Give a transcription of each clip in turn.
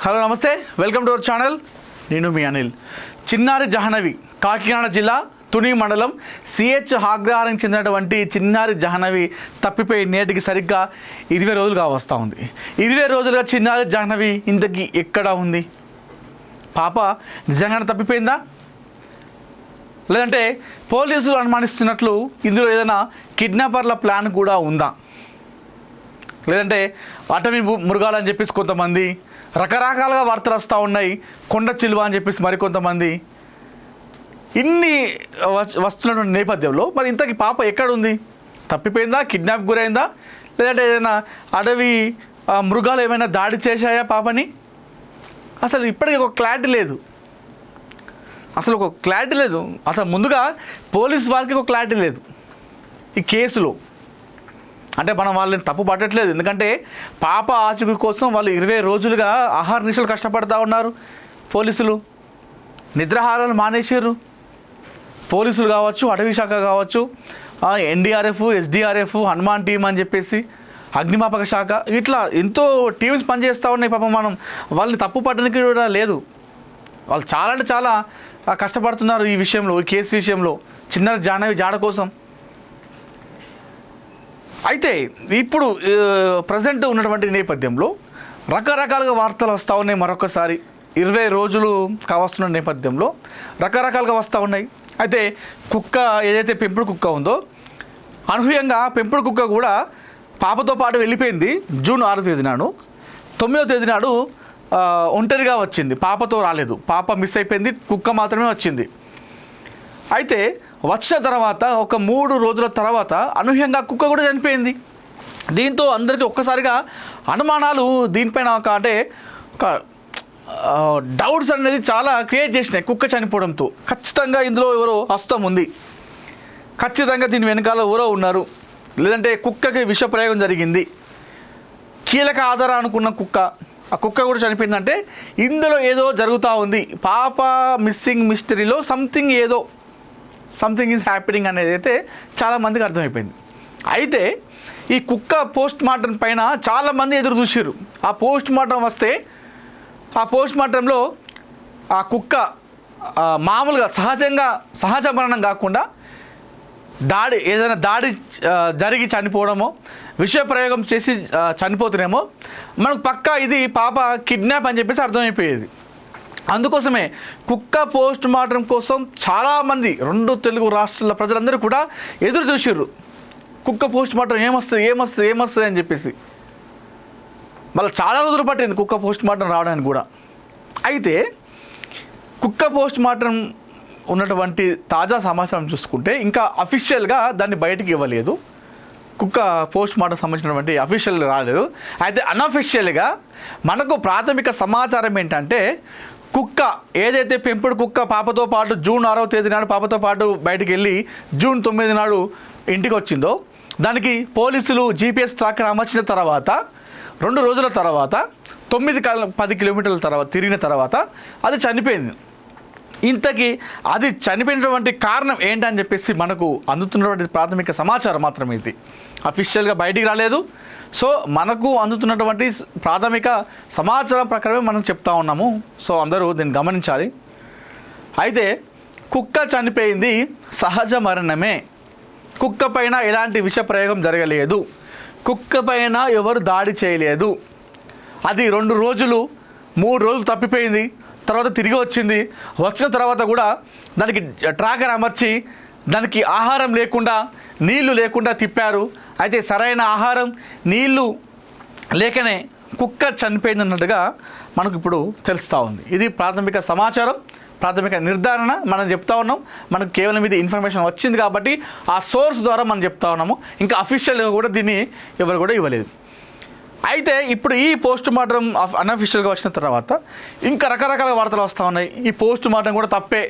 Hello నమస్తే, welcome to our channel. నేను మీ అనిల్. చిన్నారి జాహ్నవి కాకినాడ జిల్లా తుని మండలం సిహెచ్ అగ్రహారానికి చెందినటువంటి చిన్నారి జాహ్నవి తప్పిపోయి నేటికి సరిగ్గా 20 రోజులుగా వస్తూ ఉంది. 20 రోజులుగా చిన్నారి జాహ్నవి ఇంతకీ ఎక్కడ ఉంది? పాప నిజంగానే తప్పిపోయిందా, లేదంటే పోలీసులు అనుమానిస్తున్నట్లు ఇందులో ఏదైనా కిడ్నాపర్ల ప్లాన్ కూడా ఉందా, లేదంటే అటవీ మృగాలని చెప్పేసి కొంతమంది, రకరకాలుగా వార్తలు వస్తూ ఉన్నాయి, కొండ చిలువ అని చెప్పేసి మరికొంతమంది, ఇన్ని వస్తున్నటువంటి నేపథ్యంలో మరి ఇంతకీ పాప ఎక్కడుంది? తప్పిపోయిందా, కిడ్నాప్ గురైందా, లేదంటే ఏదైనా అడవి మృగాలు ఏమైనా దాడి చేశాయా పాపని? అసలు ఇప్పటికీ ఒక క్లారిటీ లేదు. అసలు ముందుగా పోలీస్ వారికి ఒక క్లారిటీ లేదు ఈ కేసులో. అంటే మనం వాళ్ళని తప్పు పట్టట్లేదు, ఎందుకంటే పాప ఆచూకీ కోసం వాళ్ళు 20 రోజులుగా ఆహార నిశలు కష్టపడుతూ ఉన్నారు. పోలీసులు నిద్రాహారాలు మానేసారు. పోలీసులు కావచ్చు, అటవీ శాఖ కావచ్చు, ఎన్డీఆర్ఎఫ్, ఎస్డీఆర్ఎఫ్, హనుమాన్ టీం అని చెప్పేసి, అగ్నిమాపక శాఖ, ఇట్లా ఎంతో టీమ్స్ పనిచేస్తూ ఉన్నాయి. పాపం మనం వాళ్ళని తప్పు పట్టడానికి కూడా లేదు. వాళ్ళు చాలా అంటే చాలా కష్టపడుతున్నారు ఈ విషయంలో, ఈ కేసు విషయంలో, చిన్నారి జాహ్నవి జాడ కోసం. అయితే ఇప్పుడు ప్రజెంట్ ఉన్నటువంటి నేపథ్యంలో రకరకాలుగా వార్తలు వస్తూ ఉన్నాయి. మరొకసారి 20 రోజులు కావస్తున్న నేపథ్యంలో రకరకాలుగా వస్తూ ఉన్నాయి. అయితే కుక్క ఏదైతే పెంపుడు కుక్క ఉందో, అనూహ్యంగా పెంపుడు కుక్క కూడా పాపతో పాటు వెళ్ళిపోయింది. జూన్ 6వ తేదీ నాడు. 9వ తేదీ నాడు ఒంటరిగా వచ్చింది, పాపతో రాలేదు. పాప మిస్ అయిపోయింది, కుక్క మాత్రమే వచ్చింది. అయితే వచ్చిన తర్వాత ఒక 3 రోజుల తర్వాత అనూహ్యంగా కుక్క కూడా చనిపోయింది. దీంతో అందరికీ ఒక్కసారిగా అనుమానాలు దీనిపైన ఒక డౌట్స్ అనేది చాలా క్రియేట్ చేసినాయి. కుక్క చనిపోవడంతో ఖచ్చితంగా ఇందులో ఎవరో హస్తం ఉంది, ఖచ్చితంగా దీని వెనకాల ఎవరో ఉన్నారు, లేదంటే కుక్కకి విష ప్రయోగం జరిగింది. కీలక ఆధారం అనుకున్న కుక్క, ఆ కుక్క కూడా చనిపోయిందంటే ఇందులో ఏదో జరుగుతూ ఉంది. పాప మిస్సింగ్ మిస్టరీలో సంథింగ్ ఈజ్ హ్యాపెనింగ్ అనేది అయితే చాలామందికి అర్థమైపోయింది. అయితే ఈ కుక్క పోస్ట్ మార్టం పైన చాలామంది ఎదురు చూసారు. ఆ పోస్ట్ మార్టం వస్తే ఆ పోస్ట్ మార్టంలో ఆ కుక్క మామూలుగా సహజ మరణం కాకుండా ఏదైనా దాడి జరిగి చనిపోవడమో, విష ప్రయోగం చేసి చనిపోతున్నామో మనకు పక్కా ఇది పాప కిడ్నాప్ అని చెప్పేసి అర్థమైపోయేది. అందుకోసమే కుక్క పోస్ట్ మార్టం కోసం చాలామంది 2 తెలుగు రాష్ట్రాల ప్రజలందరూ కూడా ఎదురు చూసారు. కుక్క పోస్ట్ మార్టం ఏమొస్తుంది అని చెప్పేసి. మళ్ళీ చాలా రోజులు పట్టింది కుక్క పోస్ట్ మార్టం రావడానికి కూడా. అయితే కుక్క పోస్ట్ మార్టం ఉన్నటువంటి తాజా సమాచారం చూసుకుంటే ఇంకా అఫీషియల్గా దాన్ని బయటికి ఇవ్వలేదు. కుక్క పోస్ట్ మార్టం సంబంధించినటువంటి అఫీషియల్ రాలేదు. అయితే అన్అఫీషియల్గా మనకు ప్రాథమిక సమాచారం ఏంటంటే, కుక్క ఏదైతే పెంపుడు కుక్క పాపతో పాటు జూన్ 6వ తేదీ నాడు పాపతో పాటు బయటికి వెళ్ళి జూన్ 9 నాడు ఇంటికి వచ్చిందో, దానికి పోలీసులు జీపీఎస్ ట్రాకర్ అమర్చిన తర్వాత 2 రోజుల తర్వాత 9-10 కిలోమీటర్ల తర్వాత తిరిగిన తర్వాత అది చనిపోయింది. ఇంతకీ అది చనిపోయినటువంటి కారణం ఏంటని చెప్పేసి మనకు అందుతున్నటువంటి ప్రాథమిక సమాచారం మాత్రమే ఇది. అఫీషియల్గా బయటికి రాలేదు. సో మనకు అందుతున్నటువంటి ప్రాథమిక సమాచారం ప్రకారమే మనం చెప్తా ఉన్నాము. సో అందరూ దీన్ని గమనించాలి. అయితే కుక్క చనిపోయింది సహజ మరణమే. కుక్క పైన ఎలాంటి విష ప్రయోగం జరగలేదు. కుక్క పైన ఎవరు దాడి చేయలేదు. అది 2 రోజులు 3 రోజులు తప్పిపోయింది, తర్వాత తిరిగి వచ్చింది. వచ్చిన తర్వాత కూడా దానికి ట్రాకర్ అమర్చి దానికి ఆహారం లేకుండా, నీళ్లు లేకుండా తిప్పారు. అయితే సరైన ఆహారం, నీళ్లు లేకనే కుక్క చనిపోయింది అన్నట్టుగా మనకు ఇప్పుడు తెలుస్తూ ఉంది. ఇది ప్రాథమిక సమాచారం, ప్రాథమిక నిర్ధారణ మనం చెప్తా ఉన్నాం. మనకు కేవలం ఇది ఇన్ఫర్మేషన్ వచ్చింది కాబట్టి ఆ సోర్స్ ద్వారా మనం చెప్తా ఉన్నాము. ఇంకా అఫీషియల్గా కూడా దీన్ని ఎవరు కూడా ఇవ్వలేదు. అయితే ఇప్పుడు ఈ పోస్ట్ మార్టం అన్అఫీషియల్గా వచ్చిన తర్వాత ఇంకా రకరకాల వార్తలు వస్తూ ఉన్నాయి. ఈ పోస్ట్ మార్టం కూడా తప్పే,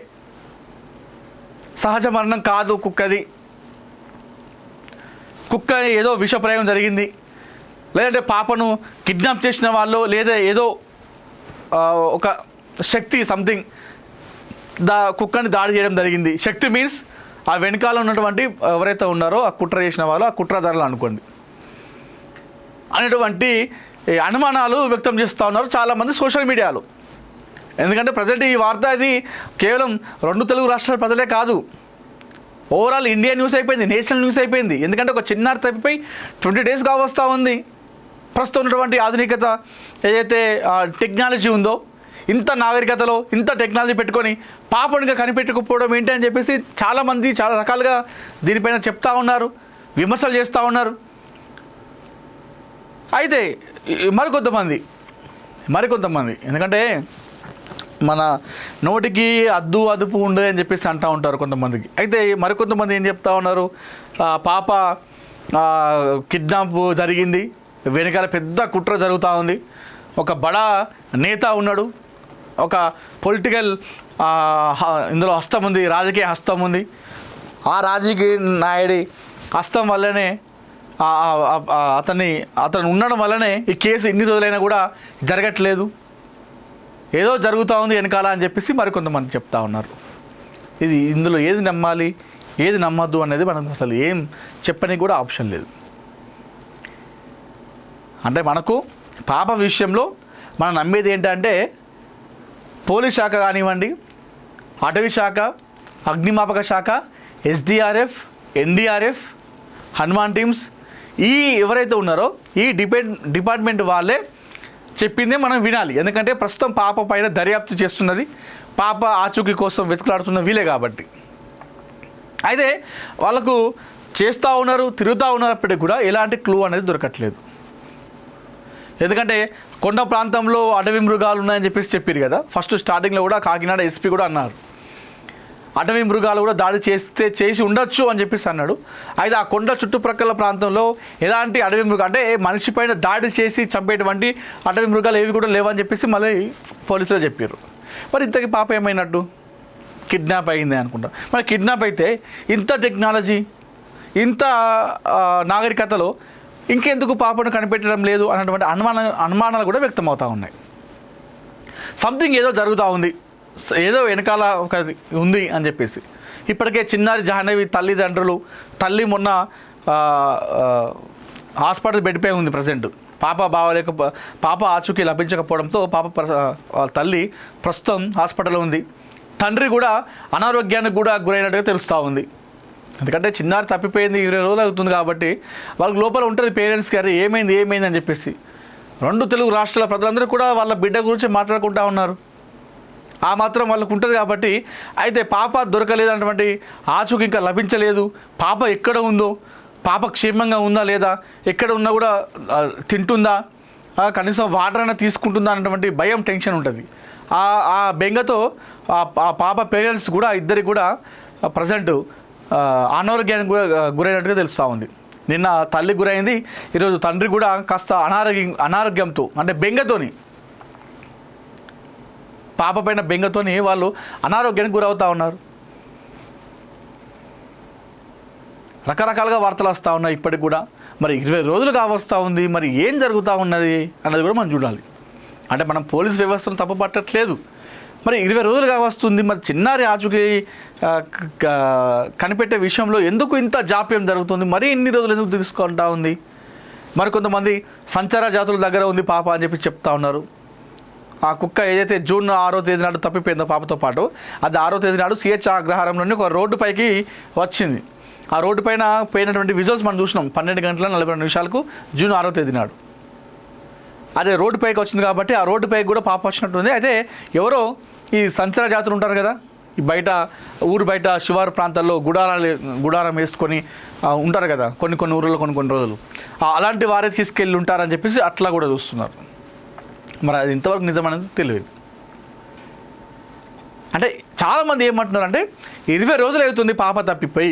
సహజ మరణం కాదు కుక్కది, కుక్క ఏదో విష ప్రయోగం జరిగింది, లేదంటే పాపను కిడ్నాప్ చేసిన వాళ్ళు, లేదా ఏదో ఒక శక్తి సంథింగ్ కుక్కని దాడి చేయడం జరిగింది. శక్తి మీన్స్ ఆ వెనకాల ఉన్నటువంటి ఎవరైతే ఉన్నారో ఆ కుట్ర చేసిన వాళ్ళు, ఆ కుట్రదారులు అనుకోండి అనేటువంటి ఈ అనుమానాలు వ్యక్తం చేస్తూ ఉన్నారు చాలామంది సోషల్ మీడియాలో. ఎందుకంటే ప్రజెంట్ ఈ వార్త ఇది కేవలం 2 తెలుగు రాష్ట్రాల ప్రజలే కాదు, ఓవరాల్ ఇండియా న్యూస్ అయిపోయింది, నేషనల్ న్యూస్ అయిపోయింది. ఎందుకంటే ఒక చిన్నారి తప్పిపోయి 20 days కావస్తూ ఉంది. ప్రస్తుతం ఉన్నటువంటి ఆధునికత ఏదైతే టెక్నాలజీ ఉందో, ఇంత నాగరికతలో ఇంత టెక్నాలజీ పెట్టుకొని పాపనిగా కనిపెట్టకపోవడం ఏంటి అని చెప్పేసి చాలామంది చాలా రకాలుగా దీనిపైన చెప్తా ఉన్నారు, విమర్శలు చేస్తూ ఉన్నారు. అయితే మరికొంతమంది ఎందుకంటే మన నోటికి అదుపు ఉండదు అని చెప్పేసి అంటూ ఉంటారు కొంతమందికి. అయితే మరికొంతమంది ఏం చెప్తా ఉన్నారు, పాప కిడ్నాప్ జరిగింది, వెనకాల పెద్ద కుట్ర జరుగుతూ ఉంది, ఒక బడా నేత ఉన్నాడు, ఒక పొలిటికల్ ఇందులో హస్తం ఉంది, రాజకీయ హస్తం ఉంది, ఆ రాజకీయ నాయుడి హస్తం వల్లనే అతను ఉండడం వల్లనే ఈ కేసు ఇన్ని రోజులైనా కూడా జరగట్లేదు, ఏదో జరుగుతూ ఉంది వెనకాల అని చెప్పేసి మరికొంతమంది చెప్తా ఉన్నారు. ఇందులో ఏది నమ్మాలి ఏది నమ్మద్దు అనేది మనకు అసలు ఏం చెప్పడానికి కూడా ఆప్షన్ లేదు. అంటే మనకు పాప విషయంలో మనం నమ్మేది ఏంటంటే పోలీస్ శాఖ కానివ్వండి, అటవీ శాఖ, అగ్నిమాపక శాఖ, ఎస్డిఆర్ఎఫ్, ఎన్డీఆర్ఎఫ్, హనుమాన్ టీమ్స్, ఎవరైతే ఉన్నారో ఈ డిపార్ట్మెంట్ వాళ్ళే చెప్పిందే మనం వినాలి. ఎందుకంటే ప్రస్తుతం పాప పైన దర్యాప్తు చేస్తున్నది, పాప ఆచూకీ కోసం వెతుకులాడుతున్న వీలే కాబట్టి. అయితే వాళ్ళకు చేస్తూ ఉన్నారు, తిరుగుతూ ఉన్నప్పటికీ కూడా ఎలాంటి క్లూ అనేది దొరకట్లేదు. ఎందుకంటే కొండ ప్రాంతంలో అటవీ మృగాలు ఉన్నాయని చెప్పేసి చెప్పారు కదా, ఫస్ట్ స్టార్టింగ్లో కూడా కాకినాడ ఎస్పీ కూడా అన్నారు అటవీ మృగాలు కూడా దాడి చేసి ఉండొచ్చు అని చెప్పేసి అన్నాడు. అయితే ఆ కొండ చుట్టుప్రక్కల ప్రాంతంలో ఎలాంటి అటవీ మృగాలు అంటే మనిషి పైన దాడి చేసి చంపేటువంటి అటవీ మృగాలు ఏవి కూడా లేవని చెప్పేసి మళ్ళీ పోలీసులు చెప్పారు. మరి ఇంతకీ పాప ఏమైనట్టు? కిడ్నాప్ అయింది అనుకుంటా. మరి కిడ్నాప్ అయితే ఇంత టెక్నాలజీ, ఇంత నాగరికతలో ఇంకెందుకు పాపను కనిపెట్టడం లేదు అన్నటువంటి అనుమానాలు కూడా వ్యక్తమవుతూ ఉన్నాయి. సంథింగ్ ఏదో జరుగుతూ ఉంది, ఏదో వెనకాల ఒక ఉంది అని చెప్పేసి. ఇప్పటికే చిన్నారి జాహ్నవి తల్లి మొన్న హాస్పిటల్ బెడ్పై ఉంది ప్రజెంట్. పాప ఆచూకీ లభించకపోవడంతో తల్లి ప్రస్తుతం హాస్పిటల్లో ఉంది. తండ్రి కూడా అనారోగ్యానికి కూడా గురైనట్టుగా తెలుస్తూ ఉంది. ఎందుకంటే చిన్నారి తప్పిపోయింది, 20 రోజులు అవుతుంది కాబట్టి వాళ్ళకి లోపల ఉంటుంది పేరెంట్స్ గారు ఏమైంది అని చెప్పేసి. 2 తెలుగు రాష్ట్రాల ప్రజలందరూ కూడా వాళ్ళ బిడ్డ గురించి మాట్లాడుకుంటూ ఉన్నారు. ఆ మాత్రం వాళ్ళకు ఉంటుంది కాబట్టి. అయితే పాప దొరకలేదు అన్నటువంటి ఆచూకీ ఇంకా లభించలేదు, పాప ఎక్కడ ఉందో, పాప క్షేమంగా ఉందా లేదా, ఎక్కడ ఉన్నా కూడా తింటుందా, కనీసం వాటర్ అయినా తీసుకుంటుందా అన్నటువంటి భయం, టెన్షన్ ఉంటుంది. ఆ బెంగతో ఆ పాప పేరెంట్స్ కూడా ఇద్దరికి కూడా ప్రజెంట్ అనారోగ్యానికి గురైనట్టుగా తెలుస్తూ ఉంది. నిన్న తల్లి గురైంది, ఈరోజు తండ్రి కూడా కాస్త అనారోగ్యంతో అంటే బెంగతోని, పాప పైన బెంగతోని వాళ్ళు అనారోగ్యానికి గురవుతూ ఉన్నారు. రకరకాలుగా వార్తలు వస్తూ ఉన్నాయి ఇప్పటికి కూడా. మరి 20 రోజులు కావస్తూ ఉంది, మరి ఏం జరుగుతూ ఉన్నది అన్నది కూడా మనం చూడాలి. అంటే మనం పోలీస్ వ్యవస్థను తప్పు పట్టట్లేదు, మరి 20 రోజులు కావస్తుంది, మరి చిన్నారి ఆచూకీ కనిపెట్టే విషయంలో ఎందుకు ఇంత జాప్యం జరుగుతుంది, మరి ఇన్ని రోజులు ఎందుకు తీసుకుంటా ఉంది? మరి కొంతమంది సంచార జాతుల దగ్గర ఉంది పాప అని చెప్పి చెప్తా ఉన్నారు. ఆ కుక్క ఏదైతే జూన్ 6వ తేదీ నాడు తప్పిపోయిందో పాపతో పాటు, అది 6వ తేదీ నాడు సిహెచ్ అగ్రహారంలోని ఒక రోడ్డు పైకి వచ్చింది. ఆ రోడ్డు పైన పోయినటువంటి విజువల్స్ మనం చూసినాం 12:42 జూన్ 6వ తేదీ నాడు. అదే రోడ్డు పైకి వచ్చింది కాబట్టి ఆ రోడ్డు పైకి కూడా పాప వచ్చినట్టుంది. అయితే ఎవరో ఈ సంచార జాతులు ఉంటారు కదా, ఈ ఊరు బయట శివారు ప్రాంతాల్లో గుడారం వేసుకొని ఉంటారు కదా కొన్ని ఊళ్ళలో కొన్ని రోజులు, అలాంటి వారే తీసుకెళ్ళి ఉంటారని చెప్పేసి అట్లా కూడా చూస్తున్నారు. మరి అది ఇంతవరకు నిజమనేది తెలియదు. అంటే చాలామంది ఏమంటున్నారు అంటే 20 రోజులు అవుతుంది పాప తప్పిపోయి,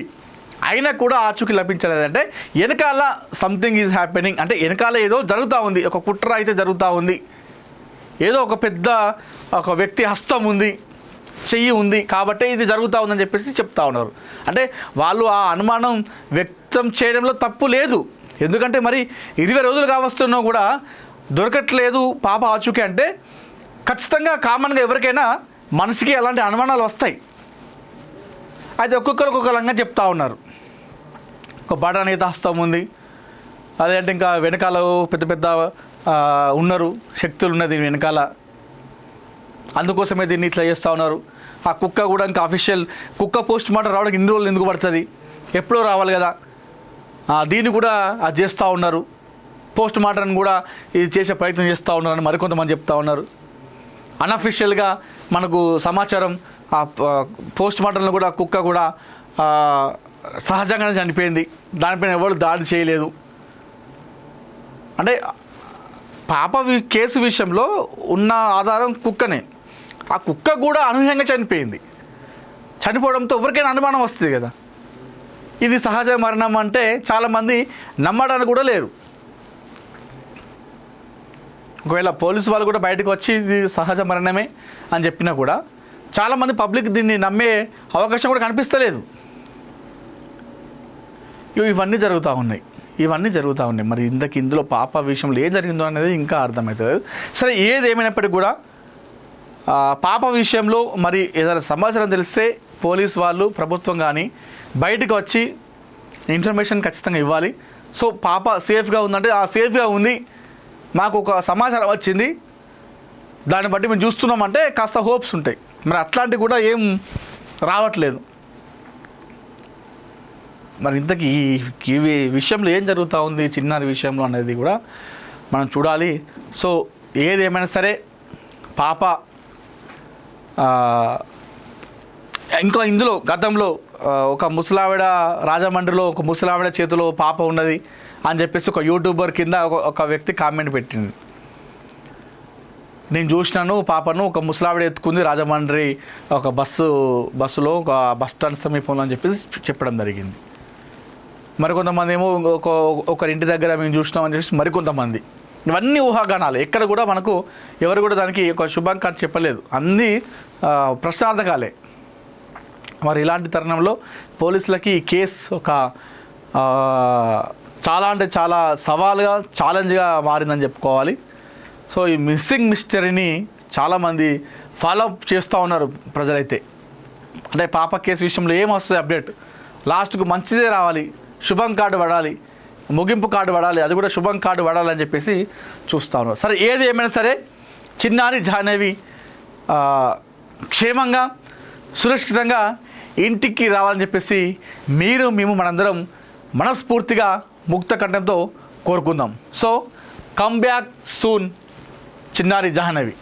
అయినా కూడా ఆచూకీ లభించలేదంటే వెనకాల సంథింగ్ ఈజ్ హ్యాపెనింగ్, అంటే వెనకాల ఏదో జరుగుతూ ఉంది, ఒక కుట్ర అయితే జరుగుతూ ఉంది, ఏదో ఒక వ్యక్తి హస్తం ఉంది, చెయ్యి ఉంది కాబట్టి ఇది జరుగుతూ ఉందని చెప్పేసి చెప్తా ఉన్నారు. అంటే వాళ్ళు ఆ అనుమానం వ్యక్తం చేయడంలో తప్పు లేదు. ఎందుకంటే మరి 20 రోజులు కావస్తున్నా కూడా దొరకట్లేదు పాప ఆచూకీ అంటే ఖచ్చితంగా కామన్గా ఎవరికైనా మనసుకి అలాంటి అనుమానాలు వస్తాయి. అయితే ఒక్కొక్కరు ఒక్కొక్కరంగా చెప్తా ఉన్నారు. ఒక బడా నేత హస్తం ఉంది, అదేంటే ఇంకా వెనకాల పెద్ద ఉన్నారు, శక్తులు ఉన్నది దీని వెనకాల, అందుకోసమే దీన్ని ఇట్లా చేస్తూ ఉన్నారు. ఆ కుక్క కూడా ఇంకా అఫీషియల్ కుక్క పోస్ట్ మార్టం రావడానికి ఇన్ని రోజులు ఎందుకు పడుతుంది, ఎప్పుడో రావాలి కదా, దీన్ని కూడా అది చేస్తూ ఉన్నారు. పోస్ట్ మార్టం కూడా ఇది చేసే ప్రయత్నం చేస్తూ ఉన్నారని మరికొంతమంది చెప్తా ఉన్నారు. అన్అఫీషియల్గా మనకు సమాచారం ఆ పోస్ట్ మార్టంలో కూడా కుక్క కూడా సహజంగానే చనిపోయింది, దానిపైన ఎవరు దాడి చేయలేదు. అంటే పాప కేసు విషయంలో ఉన్న ఆధారం కుక్కనే, ఆ కుక్క కూడా అనూహ్యంగా చనిపోయింది. చనిపోవడంతో ఎవరికైనా అనుమానం వస్తుంది కదా, ఇది సహజ మరణం అంటే చాలామంది నమ్మడానికి కూడా లేరు. ఒకవేళ పోలీసు వాళ్ళు కూడా బయటకు వచ్చి ఇది సహజ మరణమే అని చెప్పినా కూడా చాలామంది పబ్లిక్ దీన్ని నమ్మే అవకాశం కూడా కనిపిస్తలేదు. ఇవన్నీ జరుగుతూ ఉన్నాయి. మరి ఇందులో పాప విషయంలో ఏం జరిగిందో అనేది ఇంకా అర్థమవుతుంది. సరే, ఏది ఏమైనప్పటికీ కూడా పాప విషయంలో మరి ఏదైనా సమాచారం తెలిస్తే పోలీస్ వాళ్ళు, ప్రభుత్వం కానీ బయటకు వచ్చి ఇన్ఫర్మేషన్ ఖచ్చితంగా ఇవ్వాలి. సో పాప సేఫ్గా ఉందంటే ఆ సేఫ్గా ఉంది, మాకు ఒక సమాచారం వచ్చింది, దాన్ని బట్టి మేము చూస్తున్నామంటే కాస్త హోప్స్ ఉంటాయి. మరి అట్లాంటివి కూడా ఏం రావట్లేదు. మరి ఇంతకీ ఈ విషయంలో ఏం జరుగుతూ ఉంది చిన్నారి విషయంలో అనేది కూడా మనం చూడాలి. సో ఏది ఏమైనా సరే పాప ఇంకా ఇందులో గతంలో ఒక ముసలావిడ రాజమండ్రిలో ఒక ముసలావిడ చేతిలో పాప ఉన్నది అని చెప్పేసి ఒక యూట్యూబర్ కింద ఒక వ్యక్తి కామెంట్ పెట్టింది. నేను చూసినాను పాపను, ఒక ముసలావిడ ఎత్తుకుంది రాజమండ్రి ఒక బస్సులో ఒక బస్ స్టాండ్ సమీపంలో అని చెప్పేసి చెప్పడం జరిగింది. మరికొంతమంది ఏమో ఒకరింటి దగ్గర మేము చూసినామని చెప్పేసి మరికొంతమంది. ఇవన్నీ ఊహాగానాలు, ఎక్కడ కూడా మనకు ఎవరు కూడా దానికి ఒక శుభాంకాన్ని చెప్పలేదు, అన్నీ ప్రశ్నార్థకాలే. మరి ఇలాంటి తరుణంలో పోలీసులకి ఈ కేసు ఒక చాలా అంటే చాలా సవాలుగా, ఛాలెంజ్గా మారిందని చెప్పుకోవాలి. సో ఈ మిస్సింగ్ మిస్టరీని చాలామంది ఫాలో అప్ చేస్తూ ఉన్నారు ప్రజలైతే. అంటే పాప కేసు విషయంలో ఏమొస్తుంది అప్డేట్, లాస్ట్కు మంచిదే రావాలి, శుభం కార్డు పడాలి, ముగింపు కార్డు పడాలి, అది కూడా శుభం కార్డు పడాలని చెప్పేసి చూస్తూ ఉన్నారు. సరే, ఏది ఏమైనా సరే చిన్నారి జాహ్నవి క్షేమంగా సురక్షితంగా ఇంటికి రావాలని చెప్పేసి మేము మనందరం మనస్ఫూర్తిగా ముక్త కంఠంతో కోరుకుందాం. సో కమ్ బ్యాక్ సూన్ చిన్నారి జాహ్నవి.